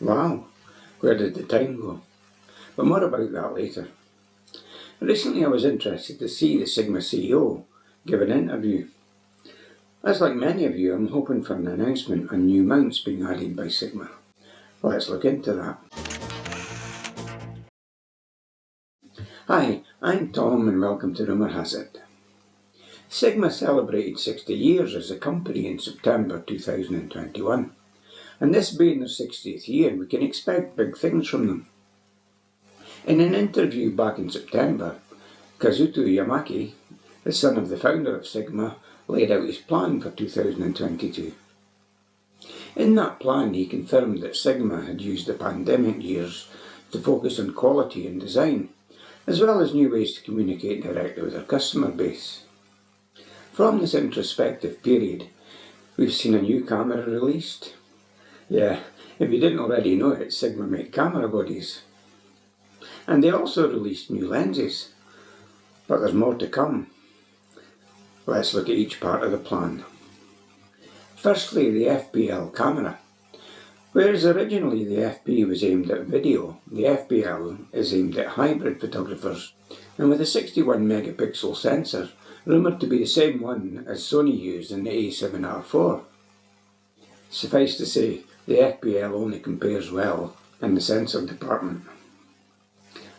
Wow, where did the time go? But more about that later. Recently I was interested to see the Sigma CEO give an interview. As like many of you, I'm hoping for an announcement on new mounts being added by Sigma. Let's look into that. Hi, I'm Tom and welcome to Rumour Has It. Sigma celebrated 60 years as a company in September 2021. And this being their 60th year, we can expect big things from them. In an interview back in September, Kazuto Yamaki, the son of the founder of Sigma, laid out his plan for 2022. In that plan, he confirmed that Sigma had used the pandemic years to focus on quality and design, as well as new ways to communicate directly with their customer base. From this introspective period, we've seen a new camera released. Yeah, if you didn't already know it, Sigma make camera bodies. And they also released new lenses. But there's more to come. Let's look at each part of the plan. Firstly, the FPL Camera. Whereas originally the FP was aimed at video, the FPL is aimed at hybrid photographers, and with a 61 megapixel sensor, rumoured to be the same one as Sony used in the A7R4. Suffice to say, the FPL only compares well in the sensor department.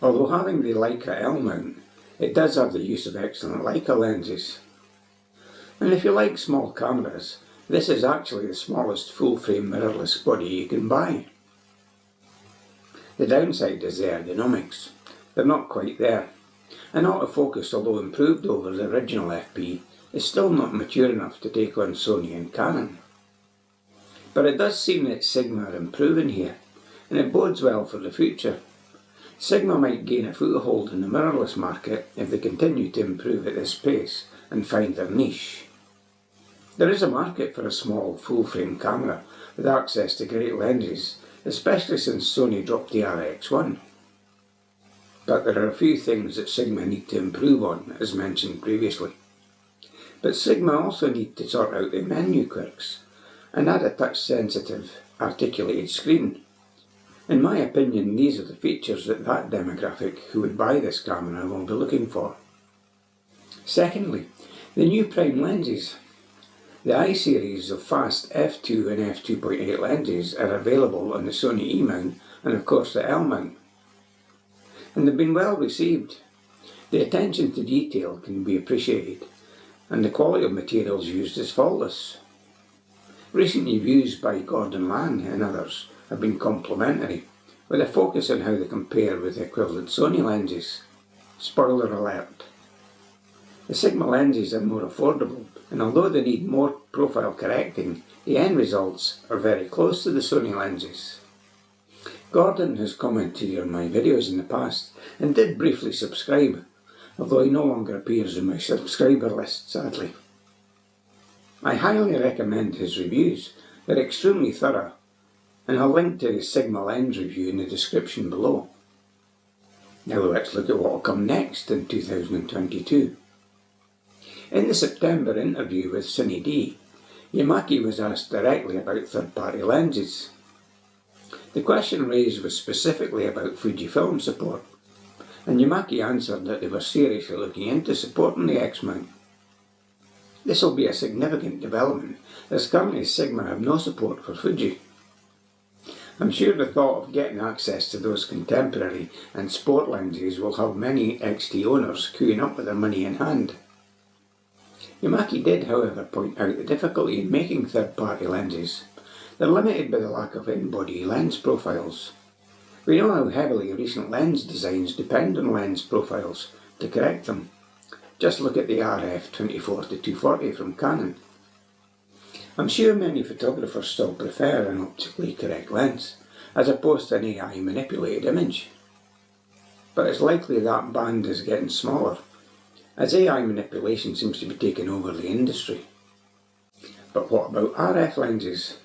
Although having the Leica L mount, it does have the use of excellent Leica lenses. And if you like small cameras, this is actually the smallest full-frame mirrorless body you can buy. The downside is the ergonomics. They're not quite there. And autofocus, although improved over the original FP, is still not mature enough to take on Sony and Canon. But it does seem that Sigma are improving here, and it bodes well for the future. Sigma might gain a foothold in the mirrorless market if they continue to improve at this pace and find their niche. There is a market for a small full-frame camera with access to great lenses, especially since Sony dropped the RX1. But there are a few things that Sigma need to improve on, as mentioned previously. But Sigma also need to sort out the menu quirks and add a touch-sensitive, articulated screen. In my opinion, these are the features that demographic who would buy this camera will be looking for. Secondly, the new prime lenses. The I-series of fast f2 and f2.8 lenses are available on the Sony E mount and of course the L mount. And they've been well received. The attention to detail can be appreciated, and the quality of materials used is faultless. Recent reviews by Gordon Lang and others have been complimentary, with a focus on how they compare with the equivalent Sony lenses. Spoiler alert. The Sigma lenses are more affordable, and although they need more profile correcting, the end results are very close to the Sony lenses. Gordon has commented on my videos in the past and did briefly subscribe, although he no longer appears in my subscriber list, sadly. I highly recommend his reviews. They're extremely thorough, and I'll link to his Sigma lens review in the description below. Now let's look at what will come next in 2022. In the September interview with Cine D, Yamaki was asked directly about third-party lenses. The question raised was specifically about Fujifilm support, and Yamaki answered that they were seriously looking into supporting the X mount. This will be a significant development, as currently Sigma have no support for Fuji. I'm sure the thought of getting access to those contemporary and sport lenses will have many XT owners queuing up with their money in hand. Yamaki did, however, point out the difficulty in making third-party lenses. They're limited by the lack of in-body lens profiles. We know how heavily recent lens designs depend on lens profiles to correct them. Just look at the RF 24-240 from Canon. I'm sure many photographers still prefer an optically correct lens, as opposed to an AI manipulated image. But it's likely that band is getting smaller, as AI manipulation seems to be taking over the industry. But what about RF lenses?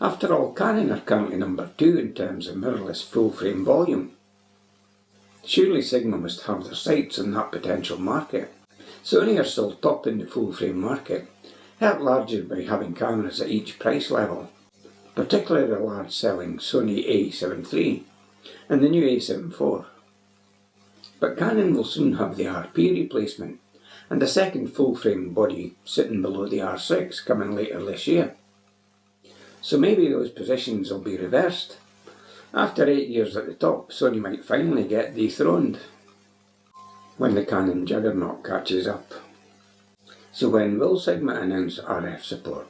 After all, Canon are currently number 2 in terms of mirrorless full-frame volume. Surely Sigma must have their sights on that potential market. Sony are still top in the full-frame market, helped largely by having cameras at each price level. particularly the large-selling Sony A7III and the new A7 IV. But Canon will soon have the RP replacement and a second full-frame body sitting below the R6 coming later this year. So maybe those positions will be reversed. After 8 years at the top, Sony might finally get dethroned when the Canon juggernaut catches up. So when will Sigma announce RF support?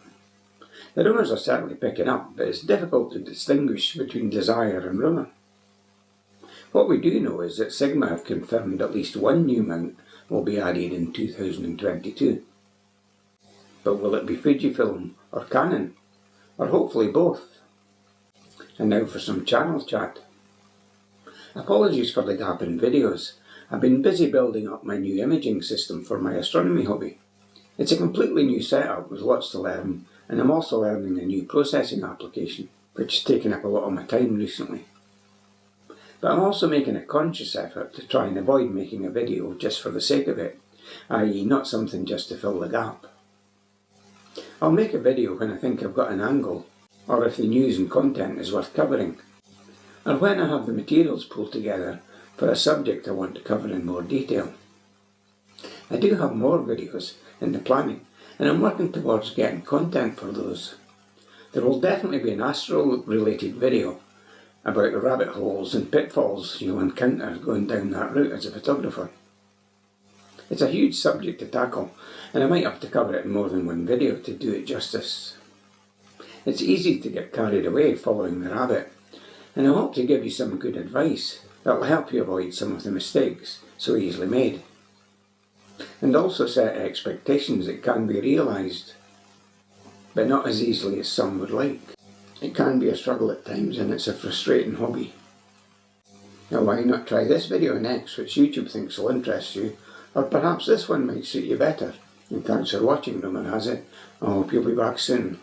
The rumours are certainly picking up, but it's difficult to distinguish between desire and rumour. What we do know is that Sigma have confirmed at least one new mount will be added in 2022. But will it be Fujifilm or Canon? Or hopefully both? And now for some channel chat. Apologies for the gap in videos. I've been busy building up my new imaging system for my astronomy hobby. It's a completely new setup with lots to learn, and I'm also learning a new processing application, which has taken up a lot of my time recently. But I'm also making a conscious effort to try and avoid making a video just for the sake of it, i.e. not something just to fill the gap. I'll make a video when I think I've got an angle, or if the news and content is worth covering, or when I have the materials pulled together for a subject I want to cover in more detail. I do have more videos in the planning, and I'm working towards getting content for those. There will definitely be an astro-related video about the rabbit holes and pitfalls you'll encounter going down that route as a photographer. It's a huge subject to tackle, and I might have to cover it in more than one video to do it justice. It's easy to get carried away following the rabbit, and I hope to give you some good advice that will help you avoid some of the mistakes so easily made, and also set expectations that can be realised, but not as easily as some would like. It can be a struggle at times, and it's a frustrating hobby. Now why not try this video next, which YouTube thinks will interest you, or perhaps this one might suit you better. And thanks for watching, Rumour has it. I hope you'll be back soon.